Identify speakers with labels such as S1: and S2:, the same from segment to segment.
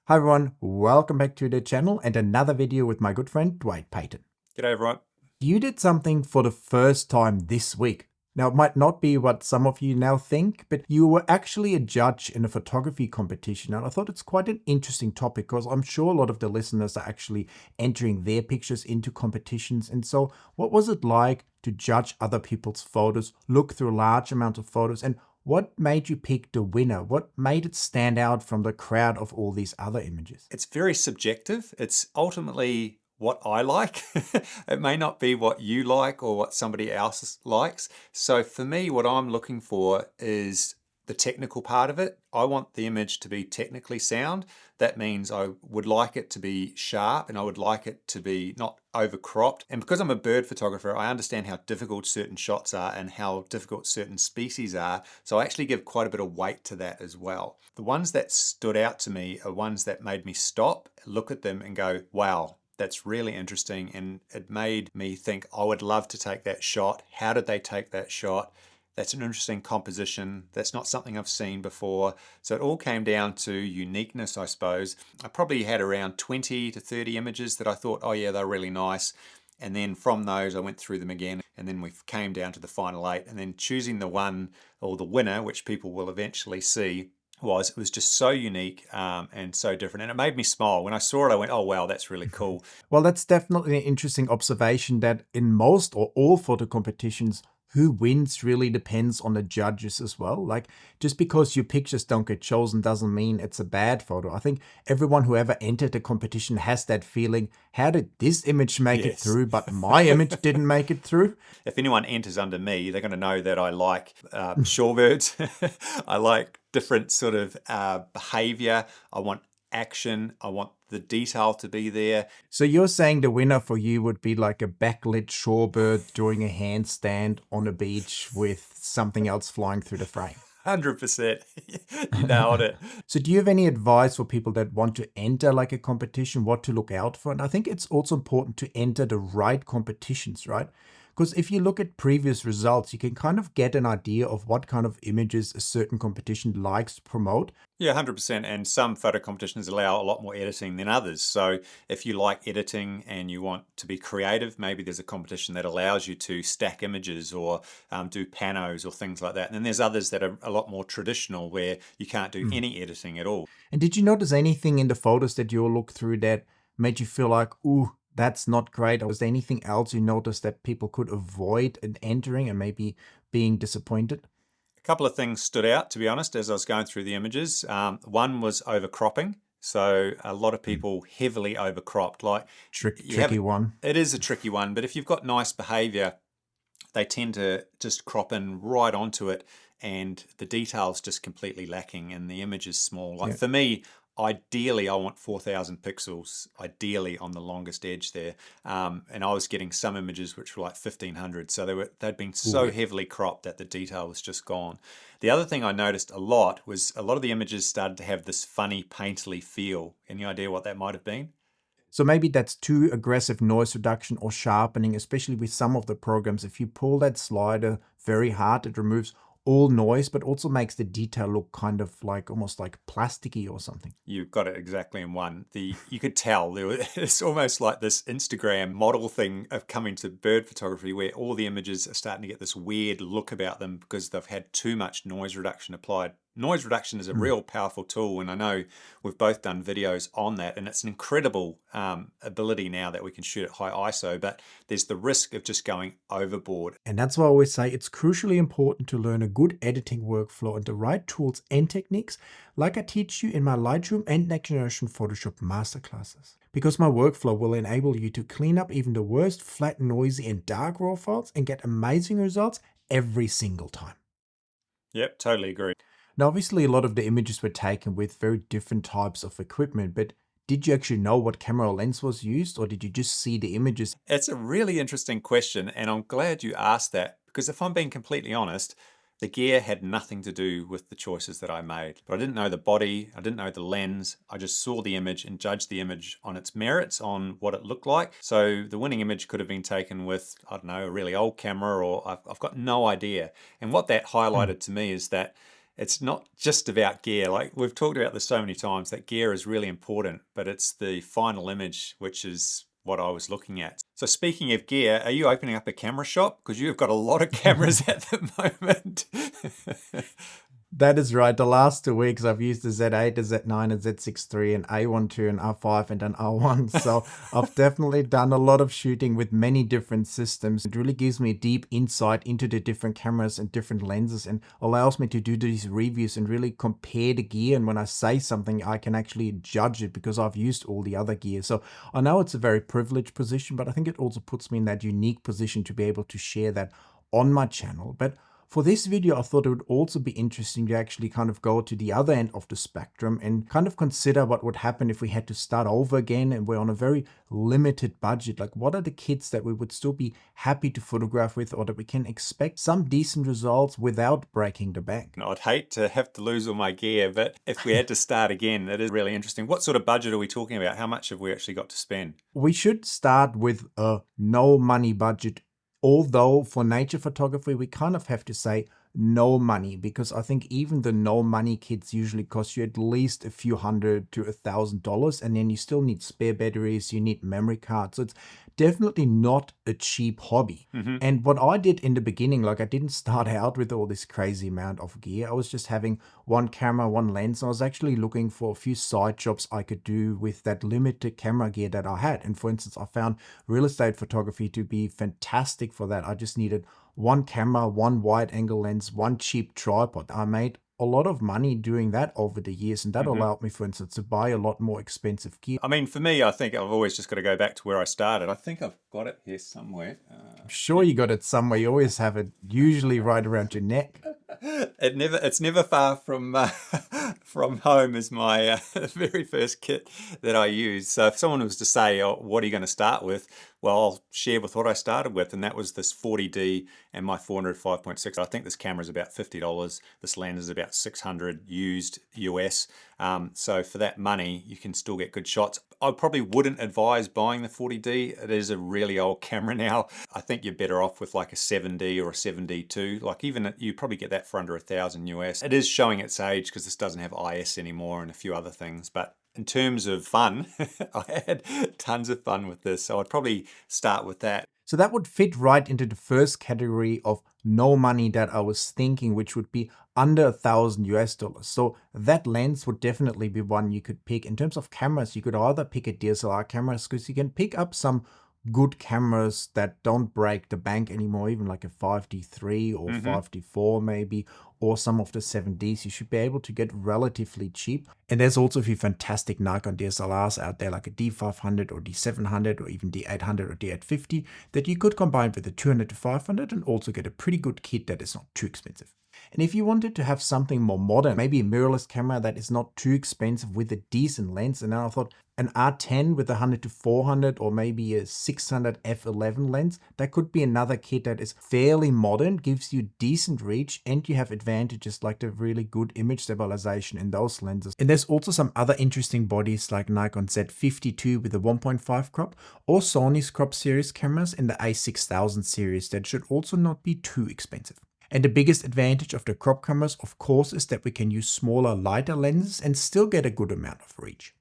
S1: Hi everyone, welcome back to the channel and another video with my good friend Dwight Payton.
S2: G'day everyone.
S1: You did something for the first time this week. Now it might not be what some of you now think, but you were actually a judge in a photography competition, and I thought it's quite an interesting topic because I'm sure a lot of the listeners are actually entering their pictures into competitions. And so what was it like to judge other people's photos, look through a large amount of photos, and what made you pick the winner? What made it stand out from the crowd of all these other images?
S2: It's very subjective. It's ultimately what I like. It may not be what you like or what somebody else likes. So for me, what I'm looking for is the technical part of it. I want the image to be technically sound. That means I would like it to be sharp and I would like it to be not overcropped. And because I'm a bird photographer, I understand how difficult certain shots are and how difficult certain species are. So I actually give quite a bit of weight to that as well. The ones that stood out to me are ones that made me stop, look at them and go, wow, that's really interesting. And it made me think, I would love to take that shot. How did they take that shot? That's an interesting composition. That's not something I've seen before. So it all came down to uniqueness, I suppose. I probably had around 20 to 30 images that I thought, oh yeah, they're really nice. And then from those, I went through them again, and then we came down to the final 8. And then choosing the one or the winner, which people will eventually see, it was just so unique and so different. And it made me smile. When I saw it, I went, oh wow, that's really cool.
S1: Well, that's definitely an interesting observation that in most or all photo competitions, who wins really depends on the judges as well. Like, just because your pictures don't get chosen doesn't mean it's a bad photo. I think everyone who ever entered the competition has that feeling, how did this image make it
S2: Yes.
S1: through, but my image didn't make it through?
S2: If anyone enters under me, they're going to know that I like shorebirds. I like different sort of behavior. I want action. I want the detail to be there.
S1: So you're saying the winner for you would be like a backlit shorebird doing a handstand on a beach with something else flying through the frame?
S2: 100%. You nailed it.
S1: So do you have any advice for people that want to enter like a competition, what to look out for? And I think it's also important to enter the right competitions, right? Because if you look at previous results, you can kind of get an idea of what kind of images a certain competition likes to promote.
S2: Yeah, 100%. And some photo competitions allow a lot more editing than others. So if you like editing and you want to be creative, maybe there's a competition that allows you to stack images or do panos or things like that. And then there's others that are a lot more traditional where you can't do any editing at all.
S1: And did you notice anything in the photos that you looked through that made you feel like, ooh, that's not great? Or was there anything else you noticed that people could avoid in entering and maybe being disappointed?
S2: A couple of things stood out, to be honest, as I was going through the images. One was overcropping. So a lot of people heavily overcropped. Like you have,
S1: Tricky one.
S2: it is a tricky one, but if you've got nice behavior, they tend to just crop in right onto it and the detail's just completely lacking and the image is small. Like
S1: Yeah.
S2: for me, ideally I want 4,000 pixels, ideally on the longest edge there. And I was getting some images which were like 1,500. So they'd been so
S1: Ooh.
S2: heavily cropped that the detail was just gone. The other thing I noticed a lot was a lot of the images started to have this funny painterly feel. Any idea what that might have been?
S1: So maybe that's too aggressive noise reduction or sharpening, especially with some of the programs. If you pull that slider very hard, it removes all noise, but also makes the detail look kind of like almost like plasticky or something.
S2: You got it exactly in one. You could tell it's almost like this Instagram model thing of coming to bird photography where all the images are starting to get this weird look about them because they've had too much noise reduction applied. Noise reduction is a real powerful tool, and I know we've both done videos on that, and it's an incredible ability now that we can shoot at high ISO, but there's the risk of just going overboard.
S1: And that's why I always say it's crucially important to learn a good editing workflow and the right tools and techniques, like I teach you in my Lightroom and Next Generation Photoshop masterclasses. Because my workflow will enable you to clean up even the worst flat, noisy, and dark RAW files and get amazing results every single time.
S2: Yep, totally agree.
S1: Now, obviously, a lot of the images were taken with very different types of equipment, but did you actually know what camera lens was used, or did you just see the images?
S2: It's a really interesting question, and I'm glad you asked that because if I'm being completely honest, the gear had nothing to do with the choices that I made. But I didn't know the body, I didn't know the lens, I just saw the image and judged the image on its merits, on what it looked like. So the winning image could have been taken with, I don't know, a really old camera, or I've got no idea. And what that highlighted to me is that it's not just about gear. Like we've talked about this so many times, that gear is really important, but it's the final image which is what I was looking at. So speaking of gear, are you opening up a camera shop? Because you've got a lot of cameras at the moment.
S1: That is right. The last 2 weeks I've used the Z8, the Z9, a Z6 III, an A12, an R5, and an R1. So I've definitely done a lot of shooting with many different systems. It really gives me a deep insight into the different cameras and different lenses and allows me to do these reviews and really compare the gear. And when I say something, I can actually judge it because I've used all the other gear. So I know it's a very privileged position, but I think it also puts me in that unique position to be able to share that on my channel. But for this video, I thought it would also be interesting to actually kind of go to the other end of the spectrum and kind of consider what would happen if we had to start over again and we're on a very limited budget. Like, what are the kits that we would still be happy to photograph with, or that we can expect some decent results without breaking the bank?
S2: I'd hate to have to lose all my gear, but if we had to start again, that is really interesting. What sort of budget are we talking about? How much have we actually got to spend?
S1: We should start with a no money budget. Although for nature photography, we kind of have to say no money, because I think even the no money kits usually cost you at least a few $100 to $1,000, and then you still need spare batteries, you need memory cards. So it's definitely not a cheap hobby. And what I did in the beginning, like, I didn't start out with all this crazy amount of gear. I was just having one camera, one lens. I was actually looking for a few side jobs I could do with that limited camera gear that I had. And for instance, I found real estate photography to be fantastic for that. I just needed one camera, one wide angle lens, one cheap tripod. I made a lot of money doing that over the years, and that allowed me, for instance, to buy a lot more expensive gear.
S2: I mean, for me, I think I've always just got to go back to where I started. I think I've got it here somewhere.
S1: I'm sure you got it somewhere. You always have it, usually right around your neck.
S2: It's never far from from home as my very first kit that I used. So if someone was to say, "Oh, what are you going to start with?" Well, I'll share with what I started with, and that was this 40D and my 400 5.6. I think this camera is about $50. This lens is about 600 used US. So for that money, you can still get good shots. I probably wouldn't advise buying the 40D. It is a really old camera now. I think you're better off with like a 7D or a 7D2. Like, even you probably get that for under $1,000 US. It is showing its age because this doesn't have IS anymore and a few other things. But in terms of fun, I had tons of fun with this. So I'd probably start with that.
S1: So that would fit right into the first category of no money that I was thinking, which would be under $1,000 US. So that lens would definitely be one you could pick. In terms of cameras, you could either pick a DSLR camera, because you can pick up some good cameras that don't break the bank anymore, even like a 5D3 or 5D4 maybe, or some of the 7Ds. You should be able to get relatively cheap. And there's also a few fantastic Nikon DSLRs out there, like a D500 or D700 or even D800 or D850, that you could combine with a 200 to 500 and also get a pretty good kit that is not too expensive. And if you wanted to have something more modern, maybe a mirrorless camera that is not too expensive with a decent lens, and then I thought an R10 with a 100 to 400 or maybe a 600 f11 lens, that could be another kit that is fairly modern, gives you decent reach, and you have advantages like the really good image stabilization in those lenses. And there's also some other interesting bodies like Nikon Z52 with a 1.5 crop, or Sony's crop series cameras in the A6000 series that should also not be too expensive. And the biggest advantage of the crop cameras, of course, is that we can use smaller, lighter lenses and still get a good amount of reach.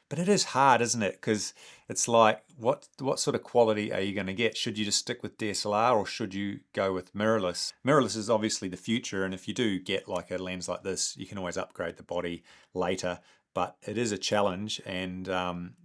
S2: But it is hard, isn't it? Because it's like, what sort of quality are you going to get? Should you just stick with DSLR, or should you go with mirrorless? Mirrorless is obviously the future, and if you do get like a lens like this, you can always upgrade the body later. But it is a challenge, and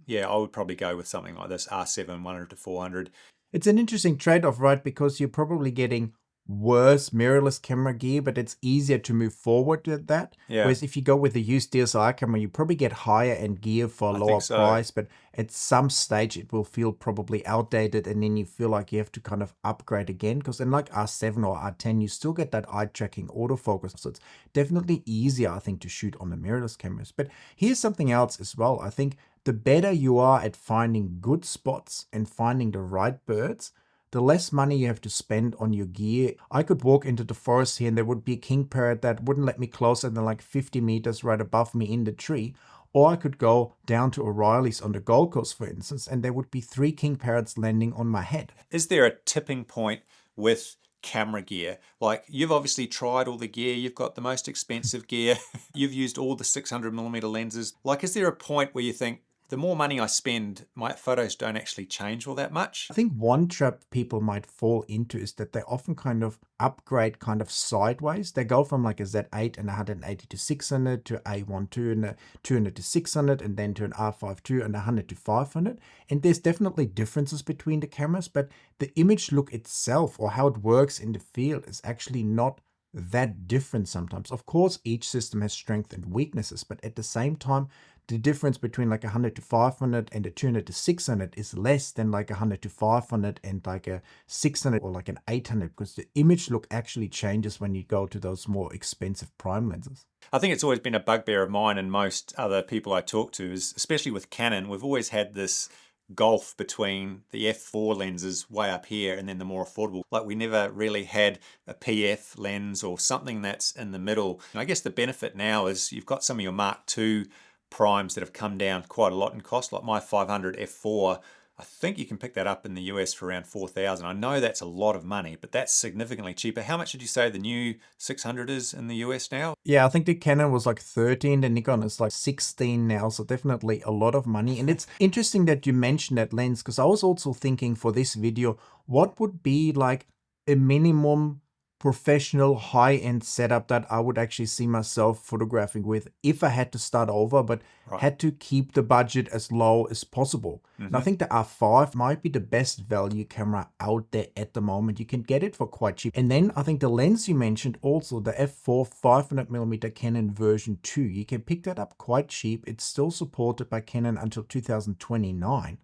S2: yeah, I would probably go with something like this, R7 100 to 400.
S1: It's an interesting trade-off, right? Because you're probably getting worse mirrorless camera gear, but it's easier to move forward with that.
S2: Yeah.
S1: Whereas if you go with a used DSLR camera, you probably get higher end gear for a lower price, but at some stage it will feel probably outdated, and then you feel like you have to kind of upgrade again, because in like R7 or R10, you still get that eye tracking autofocus. So it's definitely easier, I think, to shoot on the mirrorless cameras. But here's something else as well. I think the better you are at finding good spots and finding the right birds, the less money you have to spend on your gear. I could walk into the forest here and there would be a king parrot that wouldn't let me closer than like 50 meters right above me in the tree. Or I could go down to O'Reilly's on the Gold Coast, for instance, and there would be 3 king parrots landing on my head.
S2: Is there a tipping point with camera gear? Like, you've obviously tried all the gear, you've got the most expensive gear, you've used all the 600mm lenses. Like, is there a point where you think, the more money I spend, my photos don't actually change all that much?
S1: I think one trap people might fall into is that they often kind of upgrade kind of sideways. They go from like a Z8 and 180 to 600 to A12 and a 200 to 600 and then to an R52 and 100 to 500. And there's definitely differences between the cameras, but the image look itself or how it works in the field is actually not that different sometimes. Of course, each system has strengths and weaknesses, but at the same time, the difference between like 100 to 500 and a 200 to 600 is less than like 100 to 500 and like a 600 or like an 800, because the image look actually changes when you go to those more expensive prime lenses.
S2: I think it's always been a bugbear of mine and most other people I talk to, is especially with Canon, we've always had this gulf between the f4 lenses way up here and then the more affordable. Like, we never really had a PF lens or something that's in the middle. And I guess the benefit now is you've got some of your Mark II primes that have come down quite a lot in cost. Like my 500 f4, I think you can pick that up in the US for around 4,000. I know that's a lot of money, but that's significantly cheaper. How much did you say the new 600 is in the US now?
S1: Yeah, I think the Canon was like 13, the Nikon is like 16 now, so definitely a lot of money. And it's interesting that you mentioned that lens, because I was also thinking for this video, what would be like a minimum professional high-end setup that I would actually see myself photographing with if I had to start over, but had to keep the budget as low as possible. And I think the R5 might be the best value camera out there at the moment. You can get it for quite cheap. And then I think the lens you mentioned also, the f4 500mm Canon version 2, you can pick that up quite cheap. It's still supported by Canon until 2029.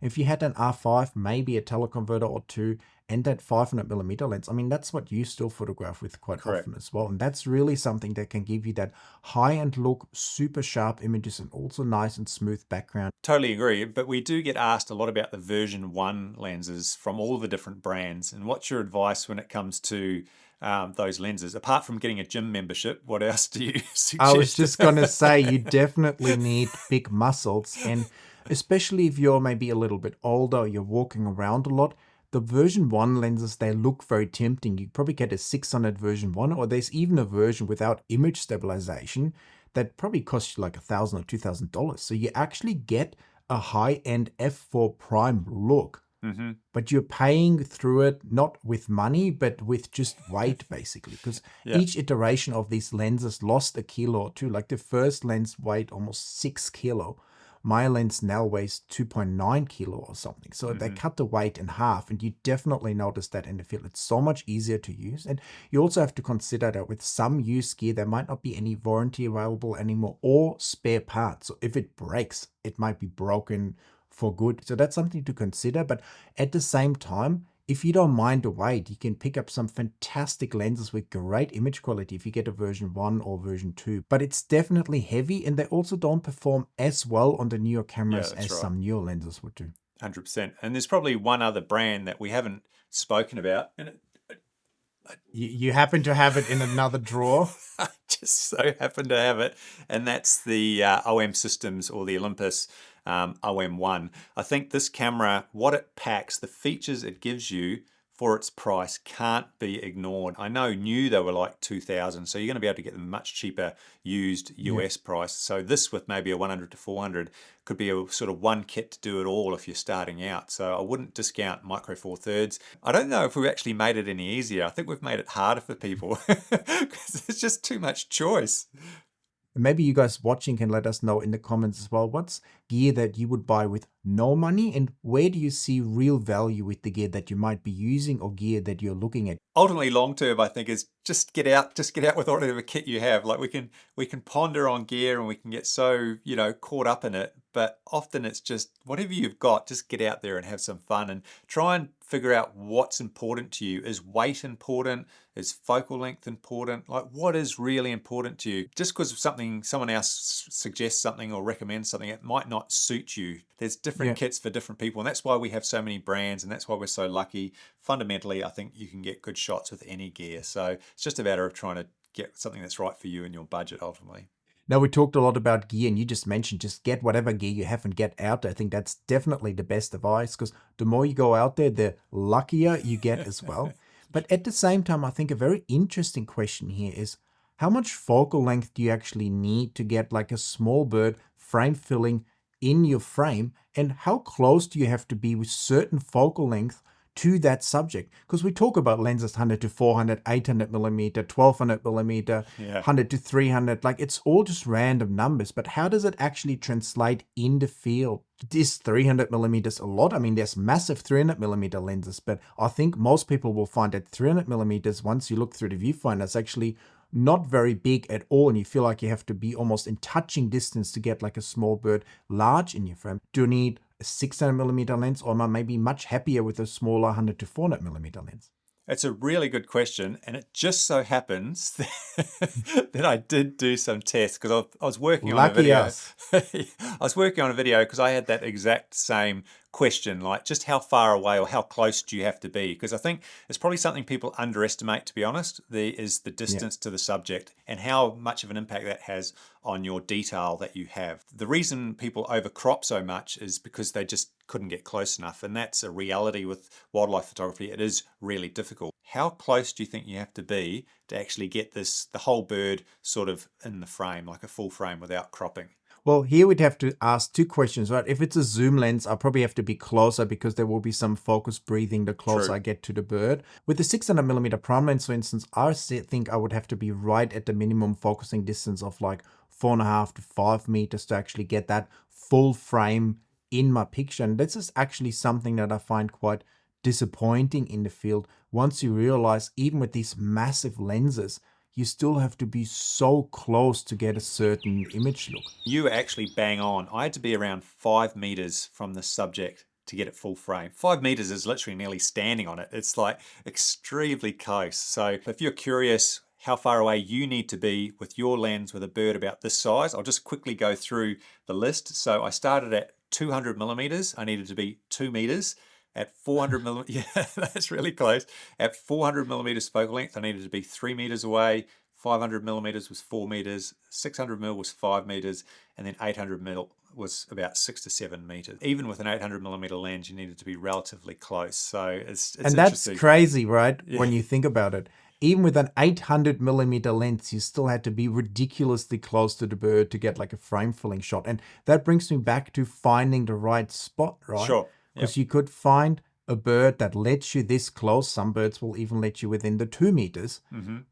S1: If you had an R5, maybe a teleconverter or two, and that 500mm lens, I mean, that's what you still photograph with quite often as well. And that's really something that can give you that high-end look, super sharp images, and also nice and smooth background.
S2: Totally agree. But we do get asked a lot about the version 1 lenses from all the different brands. And what's your advice when it comes to those lenses? Apart from getting a gym membership, what else do you suggest?
S1: I was just going to say, you definitely need big muscles. And especially if you're maybe a little bit older, you're walking around a lot, the version 1 lenses, they look very tempting. You probably get a 600 version 1, or there's even a version without image stabilization that probably costs you like $1,000 or $2,000. So you actually get a high-end f4 prime look. But you're paying through it, not with money, but with just weight, basically. Because each iteration of these lenses lost a kilo or two. Like the first lens weighed almost 6 kilo. My lens now weighs 2.9 kilo or something. So they cut the weight in half, and you definitely notice that in the field. It's so much easier to use. And you also have to consider that with some used gear, there might not be any warranty available anymore or spare parts. So if it breaks, it might be broken for good. So that's something to consider. But at the same time, if you don't mind the weight, you can pick up some fantastic lenses with great image quality if you get a version 1 or version 2. But it's definitely heavy, and they also don't perform as well on the newer cameras as some newer lenses would do.
S2: 100%. And there's probably one other brand that we haven't spoken about. And
S1: you happen to have it in another drawer?
S2: I just so happen to have it. And that's the OM Systems, or the Olympus OM1. I think this camera, what it packs, the features it gives you for its price can't be ignored. I know new they were like 2,000, so you're going to be able to get them much cheaper used US price. So this with maybe a 100 to 400 could be a sort of one kit to do it all if you're starting out. So I wouldn't discount Micro Four Thirds. I don't know if we've actually made it any easier. I think we've made it harder for people because it's just too much choice.
S1: Maybe you guys watching can let us know in the comments as well, what's gear that you would buy with no money, and where do you see real value with the gear that you might be using or gear that you're looking at?
S2: Ultimately, long term, I think, is just get out with whatever kit you have. Like, we can ponder on gear and we can get so, caught up in it, but often it's just whatever you've got, just get out there and have some fun and try and figure out what's important to you. Is weight important? Is focal length important? Like, what is really important to you? Just because someone else suggests something or recommends something, it might not suit you. There's different kits for different people, and that's why we have so many brands, and that's why we're so lucky. Fundamentally, I think you can get good shots with any gear. So it's just a matter of trying to get something that's right for you and your budget ultimately.
S1: Now, we talked a lot about gear, and you just mentioned just get whatever gear you have and get out there. I think that's definitely the best advice, because the more you go out there, the luckier you get as well. But at the same time, I think a very interesting question here is how much focal length do you actually need to get like a small bird frame filling in your frame, and how close do you have to be with certain focal length to that subject? Because we talk about lenses 100 to 400, 800 millimeter, 1200 millimeter,
S2: Yeah.
S1: 100 to 300, like it's all just random numbers, but how does it actually translate in the field? Is 300 millimeters a lot? I mean, there's massive 300 millimeter lenses, but I think most people will find that 300 millimeters, once you look through the viewfinder, is actually not very big at all, and you feel like you have to be almost in touching distance to get like a small bird large in your frame. Do you need a 600 millimeter lens, or am I maybe much happier with a smaller 100 to 400 millimeter lens?
S2: It's a really good question, and it just so happens that I did do some tests because I was working on a
S1: Lucky
S2: video.
S1: us.
S2: I was working on a video because I had that exact same question, like just how far away or how close do you have to be? Because I think it's probably something people underestimate, to be honest, is the distance to the subject and how much of an impact that has on your detail that you have. The reason people overcrop so much is because they just couldn't get close enough, and that's a reality with wildlife photography. It is really difficult. How close do you think you have to be to actually get the whole bird sort of in the frame, like a full frame without cropping?
S1: Well, here we'd have to ask two questions, right? If it's a zoom lens, I'll probably have to be closer because there will be some focus breathing the closer
S2: True.
S1: I get to the bird. With the 600 millimeter prime lens, for instance, think I would have to be right at the minimum focusing distance of like 4.5 to 5 meters to actually get that full frame in my picture. And this is actually something that I find quite disappointing in the field. Once you realize, even with these massive lenses, you still have to be so close to get a certain image look.
S2: You were actually bang on. I had to be around 5 meters from the subject to get it full frame. 5 meters is literally nearly standing on it. It's like extremely close. So if you're curious how far away you need to be with your lens with a bird about this size, I'll just quickly go through the list. So I started at 200 millimeters. I needed to be 2 meters. At 400 millimeters, yeah, that's really close. At 400 millimeters focal length, I needed to be 3 meters away. 500 millimeters was 4 meters. 600 mil was 5 meters, and then 800 mil was about 6 to 7 meters. Even with an 800 millimeter lens, you needed to be relatively close. So it's
S1: And that's
S2: interesting.
S1: crazy, right?
S2: Yeah.
S1: When you think about it. Even with an 800 millimeter lens, you still had to be ridiculously close to the bird to get like a frame filling shot. And that brings me back to finding the right spot, right?
S2: Sure.
S1: Because you could find a bird that lets you this close. Some birds will even let you within the 2 meters.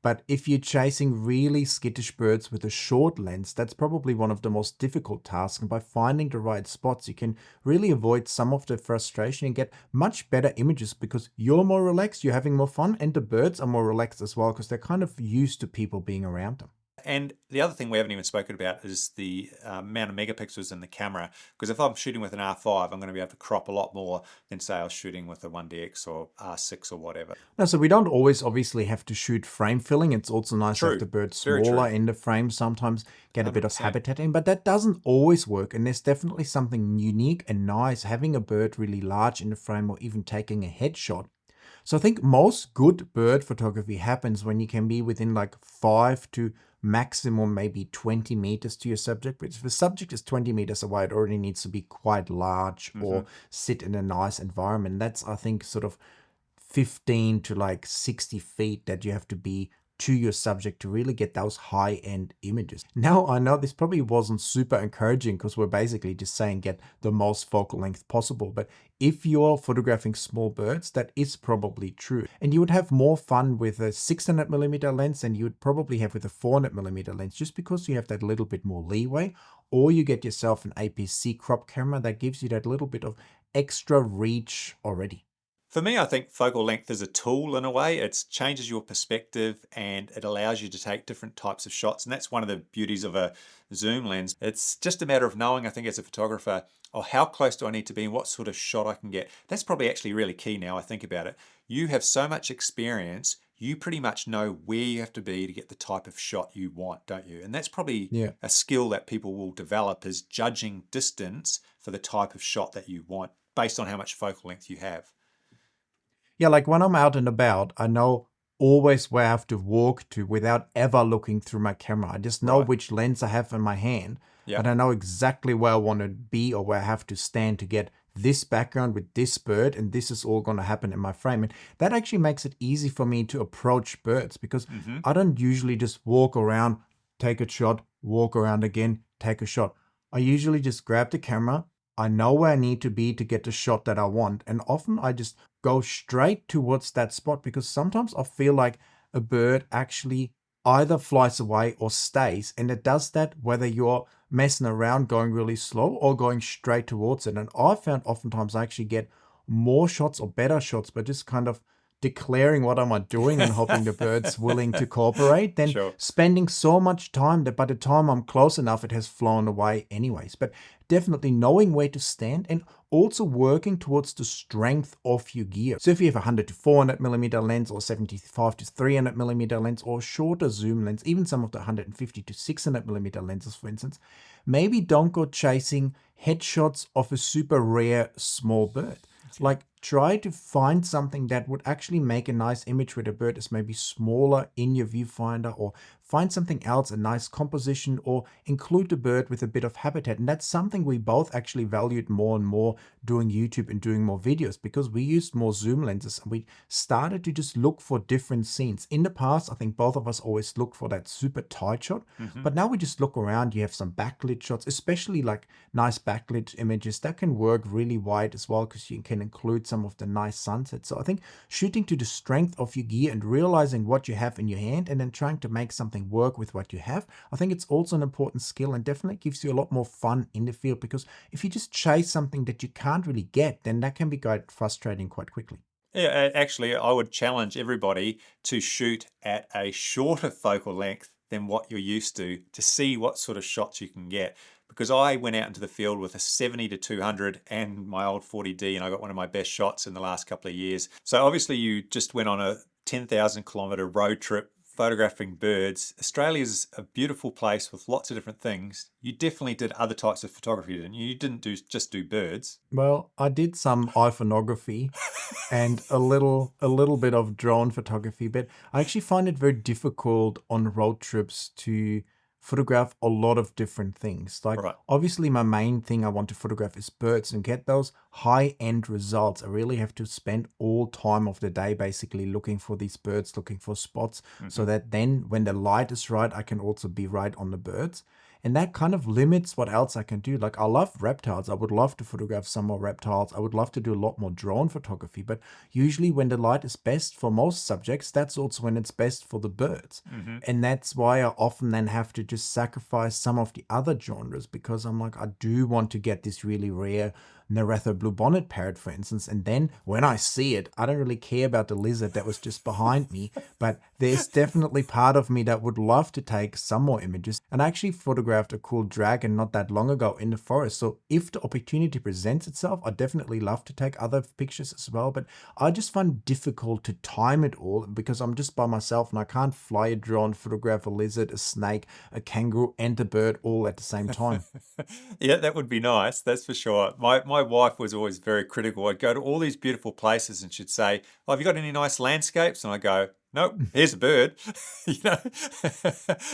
S1: But if you're chasing really skittish birds with a short lens, that's probably one of the most difficult tasks. And by finding the right spots, you can really avoid some of the frustration and get much better images because you're more relaxed, you're having more fun, and the birds are more relaxed as well because they're kind of used to people being around them.
S2: And the other thing we haven't even spoken about is the amount of megapixels in the camera. Because if I'm shooting with an R5, I'm going to be able to crop a lot more than say I was shooting with a 1DX or R6 or whatever.
S1: No, so we don't always obviously have to shoot frame filling. It's also nice to
S2: True.
S1: have the bird
S2: Very
S1: smaller
S2: true.
S1: in the frame, sometimes get a bit of
S2: 100%.
S1: habitat in, but that doesn't always work. And there's definitely something unique and nice having a bird really large in the frame or even taking a headshot. So I think most good bird photography happens when you can be within like 5 to maximum maybe 20 meters to your subject. But if the subject is 20 meters away, it already needs to be quite large or sit in a nice environment. That's, I think, sort of 15 to like 60 feet that you have to be to your subject to really get those high-end images. Now, I know this probably wasn't super encouraging because we're basically just saying get the most focal length possible, but if you're photographing small birds, that is probably true. And you would have more fun with a 600 millimeter lens than you would probably have with a 400 millimeter lens, just because you have that little bit more leeway, or you get yourself an APC crop camera that gives you that little bit of extra reach already.
S2: For me, I think focal length is a tool in a way. It changes your perspective and it allows you to take different types of shots. And that's one of the beauties of a zoom lens. It's just a matter of knowing, I think, as a photographer, oh, how close do I need to be and what sort of shot I can get. That's probably actually really key now I think about it. You have so much experience, you pretty much know where you have to be to get the type of shot you want, don't you? And that's probably a skill that people will develop, is judging distance for the type of shot that you want based on how much focal length you have.
S1: Yeah, like when I'm out and about, I know always where I have to walk to without ever looking through my camera. I just know which lens I have in my hand, but I know exactly where I want to be or where I have to stand to get this background with this bird, and this is all going to happen in my frame. And that actually makes it easy for me to approach birds because I don't usually just walk around, take a shot, walk around again, take a shot. I usually just grab the camera. I know where I need to be to get the shot that I want. And often I just go straight towards that spot because sometimes I feel like a bird actually either flies away or stays. And it does that whether you're messing around going really slow or going straight towards it. And I found oftentimes I actually get more shots or better shots by just kind of declaring what am I doing and hoping the bird's willing to cooperate than
S2: Sure.
S1: spending so much time that by the time I'm close enough, it has flown away anyways. But definitely knowing where to stand and also working towards the strength of your gear. So if you have a 100 to 400 millimeter lens or 75 to 300 millimeter lens or shorter zoom lens, even some of the 150 to 600 millimeter lenses, for instance, maybe don't go chasing headshots of a super rare small bird. Like try to find something that would actually make a nice image where the bird is maybe smaller in your viewfinder, or find something else, a nice composition, or include the bird with a bit of habitat. And that's something we both actually valued more and more doing YouTube and doing more videos because we used more zoom lenses and we started to just look for different scenes. In the past, I think both of us always looked for that super tight shot, but now we just look around. You have some backlit shots, especially like nice backlit images that can work really wide as well because you can include some of the nice sunsets. So I think shooting to the strength of your gear and realizing what you have in your hand and then trying to make something work with what you have, I think it's also an important skill and definitely gives you a lot more fun in the field, because if you just chase something that you can't really get, then that can be quite frustrating quite quickly.
S2: Yeah, actually, I would challenge everybody to shoot at a shorter focal length than what you're used to see what sort of shots you can get. Because I went out into the field with a 70 to 200 and my old 40D, and I got one of my best shots in the last couple of years. So obviously you just went on a 10,000 kilometer road trip photographing birds. Australia's a beautiful place with lots of different things. You definitely did other types of photography, didn't you? You didn't just do birds.
S1: Well, I did some iPhonography and a little bit of drone photography, but I actually find it very difficult on road trips to photograph a lot of different things. Like
S2: Right.
S1: obviously my main thing I want to photograph is birds and get those high-end results. I really have to spend all time of the day basically looking for these birds, looking for spots, so that then when the light is right, I can also be right on the birds. And that kind of limits what else I can do. Like I love reptiles. I would love to photograph some more reptiles. I would love to do a lot more drone photography. But usually when the light is best for most subjects, that's also when it's best for the birds. And that's why I often then have to just sacrifice some of the other genres, because I'm like, I do want to get this really rare Naretha bluebonnet parrot, for instance. And then when I see it, I don't really care about the lizard that was just behind me, but there's definitely part of me that would love to take some more images. And I actually photographed a cool dragon not that long ago in the forest. So if the opportunity presents itself, I definitely love to take other pictures as well. But I just find it difficult to time it all because I'm just by myself and I can't fly a drone, photograph a lizard, a snake, a kangaroo, and a bird all at the same time.
S2: Yeah, that would be nice. That's for sure. My wife was always very critical. I'd go to all these beautiful places and she'd say, "Oh, have you got any nice landscapes?" And I go, "Nope, here's a bird." You know,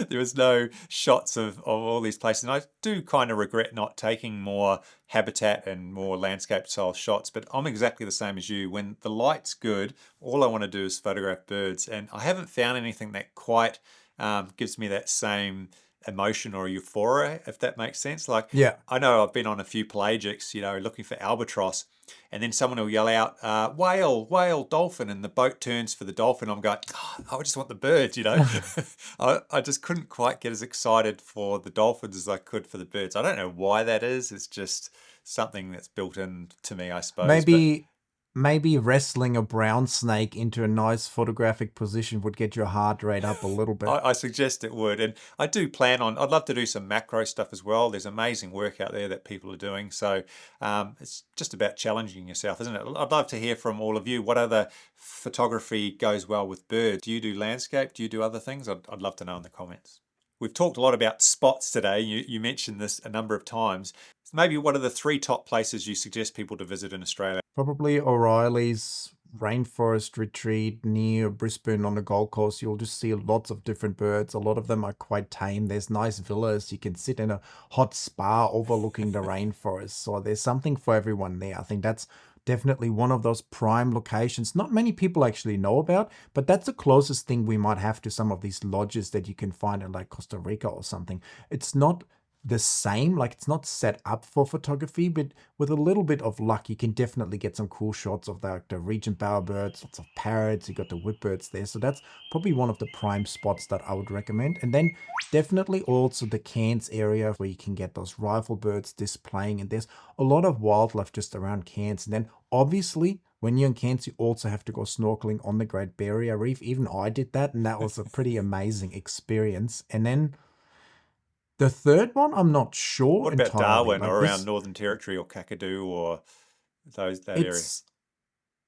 S2: there was no shots of all these places. And I do kind of regret not taking more habitat and more landscape style shots, but I'm exactly the same as you. When the light's good, all I want to do is photograph birds. And I haven't found anything that quite gives me that same emotion or euphoria, if that makes sense. Like,
S1: Yeah.
S2: I know I've been on a few pelagics, looking for albatross, and then someone will yell out, whale, whale, dolphin, and the boat turns for the dolphin. I'm going, "Oh, I just want the birds, I just couldn't quite get as excited for the dolphins as I could for the birds. I don't know why that is. It's just something that's built in to me, I suppose. But
S1: Maybe wrestling a brown snake into a nice photographic position would get your heart rate up a little bit.
S2: I suggest it would. And I do plan on, I'd love to do some macro stuff as well. There's amazing work out there that people are doing. So it's just about challenging yourself, isn't it? I'd love to hear from all of you. What other photography goes well with birds? Do you do landscape? Do you do other things? I'd love to know in the comments. We've talked a lot about spots today. You mentioned this a number of times. Maybe what are the 3 top places you suggest people to visit in Australia?
S1: Probably O'Reilly's, rainforest retreat near Brisbane on the Gold Coast, you'll just see lots of different birds. A lot of them are quite tame. There's nice villas. You can sit in a hot spa overlooking the rainforest. So there's something for everyone there. I think that's definitely one of those prime locations not many people actually know about, but that's the closest thing we might have to some of these lodges that you can find in like Costa Rica or something. It's not the same, like it's not set up for photography, but with a little bit of luck, you can definitely get some cool shots of the regent bowerbirds, lots of parrots, you got the whipbirds there. So that's probably one of the prime spots that I would recommend. And then definitely also the Cairns area where you can get those rifle birds displaying, and there's a lot of wildlife just around Cairns. And then obviously when you're in Cairns, you also have to go snorkeling on the Great Barrier Reef. Even I did that, and that was a pretty amazing experience. And then the third one, I'm not sure
S2: What about
S1: entirely.
S2: Darwin
S1: Like
S2: or around
S1: this,
S2: Northern Territory or Kakadu or that area?
S1: it's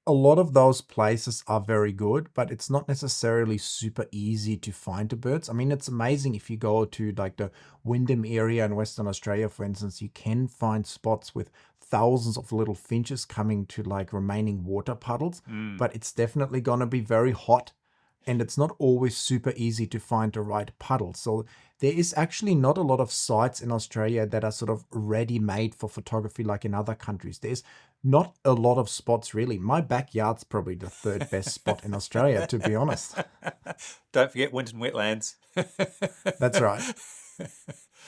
S1: a lot of those places are very good, but it's not necessarily super easy to find the birds. I mean, it's amazing if you go to like the Wyndham area in Western Australia, for instance, you can find spots with thousands of little finches coming to like remaining water puddles,
S2: Mm,
S1: but it's definitely going to be very hot and it's not always super easy to find the right puddle. So there is actually not a lot of sites in Australia that are sort of ready made for photography like in other countries. There's not a lot of spots really. My backyard's probably the third best spot in Australia, to be honest.
S2: Don't forget Winton Wetlands.
S1: That's right.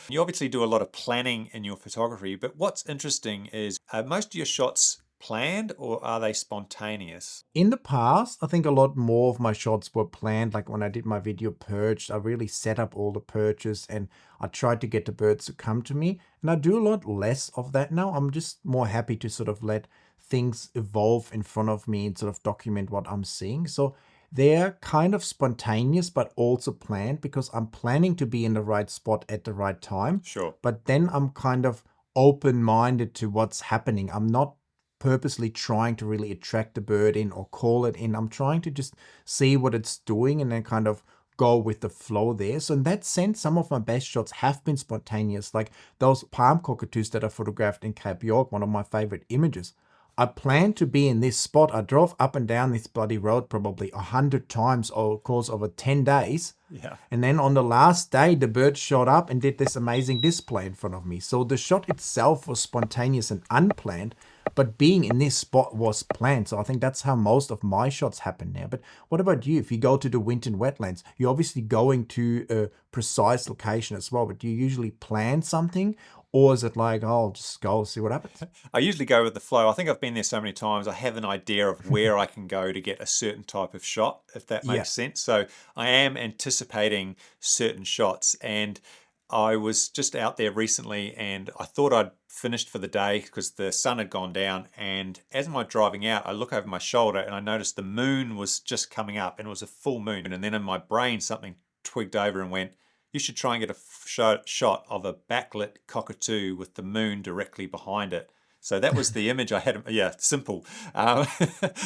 S2: You obviously do a lot of planning in your photography, but what's interesting is are most of your shots planned or are they spontaneous?
S1: In the past, I think a lot more of my shots were planned. Like when I did my video perched, I really set up all the perches and I tried to get the birds to come to me. And I do a lot less of that now. I'm just more happy to sort of let things evolve in front of me and sort of document what I'm seeing. So they're kind of spontaneous, but also planned because I'm planning to be in the right spot at the right time.
S2: Sure.
S1: But then I'm kind of open minded to what's happening. I'm not purposely trying to really attract the bird in or call it in. I'm trying to just see what it's doing and then kind of go with the flow there. So in that sense, some of my best shots have been spontaneous, like those palm cockatoos that I photographed in Cape York, one of my favorite images. I planned to be in this spot. I drove up and down this bloody road probably 100 times over the course of 10 days.
S2: Yeah.
S1: And then on the last day, the bird showed up and did this amazing display in front of me. So the shot itself was spontaneous and unplanned, but being in this spot was planned. So I think that's how most of my shots happen now. But what about you? If you go to the Winton Wetlands, you're obviously going to a precise location as well, but do you usually plan something? Or is it like, oh, I'll just go see what happens?
S2: I usually go with the flow. I think I've been there so many times. I have an idea of where I can go to get a certain type of shot, if that
S1: Yeah.
S2: makes sense. So I am anticipating certain shots. And I was just out there recently and I thought I'd finished for the day because the sun had gone down. And as I'm driving out, I look over my shoulder and I noticed the moon was just coming up and it was a full moon. And then in my brain, something twigged over and went, you should try and get a shot of a backlit cockatoo with the moon directly behind it. So that was the image I had. Yeah, simple. Um,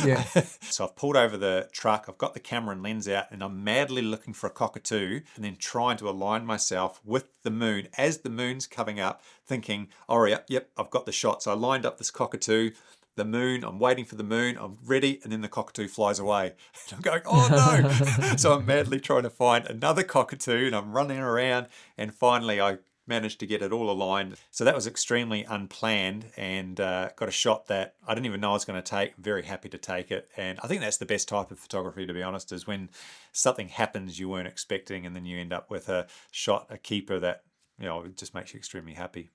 S1: Yeah.
S2: so I've pulled over the truck, I've got the camera and lens out, and I'm madly looking for a cockatoo and then trying to align myself with the moon as the moon's coming up, thinking, oh, yep, I've got the shot. So I lined up this cockatoo, the moon, I'm waiting for the moon, I'm ready, and then the cockatoo flies away. I'm going, oh no! So I'm madly trying to find another cockatoo and I'm running around and finally I managed to get it all aligned. So that was extremely unplanned and got a shot that I didn't even know I was going to take. Very happy to take it. And I think that's the best type of photography, to be honest, is when something happens you weren't expecting and then you end up with a shot, a keeper that, it just makes you extremely happy.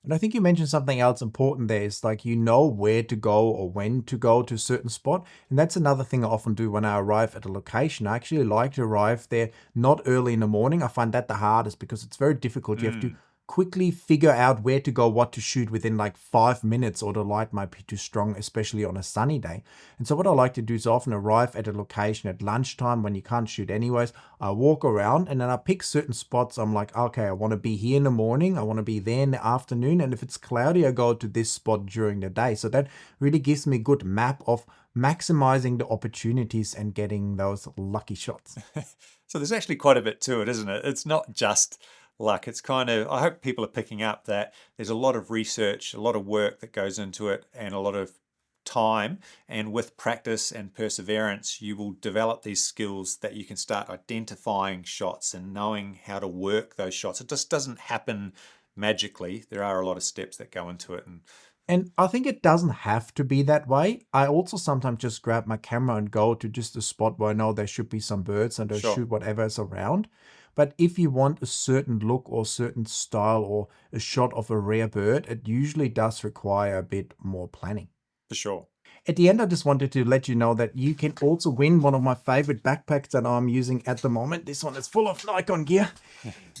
S1: And I think you mentioned something else important there. Is like you know where to go or when to go to a certain spot. And that's another thing I often do when I arrive at a location. I actually like to arrive there not early in the morning. I find that the hardest because it's very difficult. You have to
S2: Mm.
S1: quickly figure out where to go, what to shoot within like 5 minutes, or the light might be too strong, especially on a sunny day. And so what I like to do is often arrive at a location at lunchtime when you can't shoot anyways. I walk around and then I pick certain spots. I'm like, okay, I want to be here in the morning. I want to be there in the afternoon. And if it's cloudy, I go to this spot during the day. So that really gives me a good map of maximizing the opportunities and getting those lucky shots.
S2: So there's actually quite a bit to it, isn't it? It's not just luck. It's kind of, I hope people are picking up that there's a lot of research, a lot of work that goes into it, and a lot of time and with practice and perseverance, you will develop these skills that you can start identifying shots and knowing how to work those shots. It just doesn't happen magically. There are a lot of steps that go into it.
S1: And I think it doesn't have to be that way. I also sometimes just grab my camera and go to just a spot where I know there should be some birds and I
S2: Sure.
S1: shoot whatever is around. But if you want a certain look or certain style or a shot of a rare bird, it usually does require a bit more planning.
S2: For sure.
S1: At the end, I just wanted to let you know that you can also win one of my favorite backpacks that I'm using at the moment. This one is full of Nikon gear.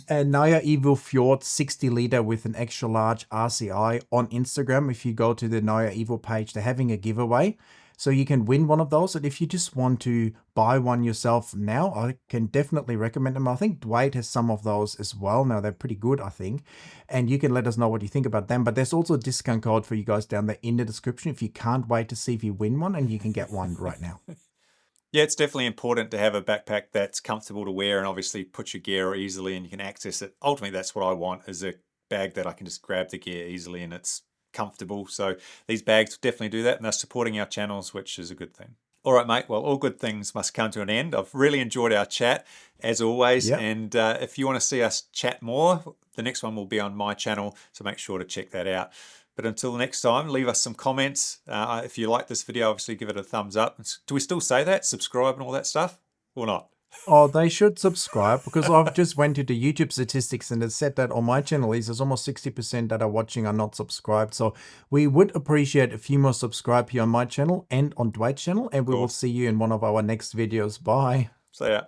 S1: A Naya Evo Fjord 60 liter with an extra large RCI on Instagram. If you go to the Naya Evo page, they're having a giveaway. So you can win one of those. And if you just want to buy one yourself now, I can definitely recommend them. I think Dwight has some of those as well. Now they're pretty good, I think. And you can let us know what you think about them. But there's also a discount code for you guys down there in the description if you can't wait to see if you win one, and you can get one right now.
S2: Yeah, it's definitely important to have a backpack that's comfortable to wear and obviously put your gear easily and you can access it. Ultimately, that's what I want, is a bag that I can just grab the gear easily and it's comfortable. So these bags definitely do that, and they're supporting our channels, which is a good thing. All right, mate. Well, all good things must come to an end. I've really enjoyed our chat, as always.
S1: Yep.
S2: And if you want to see us chat more, the next one will be on my channel, so make sure to check that out. But until next time, leave us some comments. If you like this video, obviously give it a thumbs up. Do we still say that? Subscribe and all that stuff? Or not?
S1: Oh, they should subscribe, because I've just went to the YouTube statistics and it said that on my channel, there's almost 60% that are watching are not subscribed. So we would appreciate a few more subscribe here on my channel and on Dwight's channel, and we will see you in one of our next videos. Bye.
S2: See ya.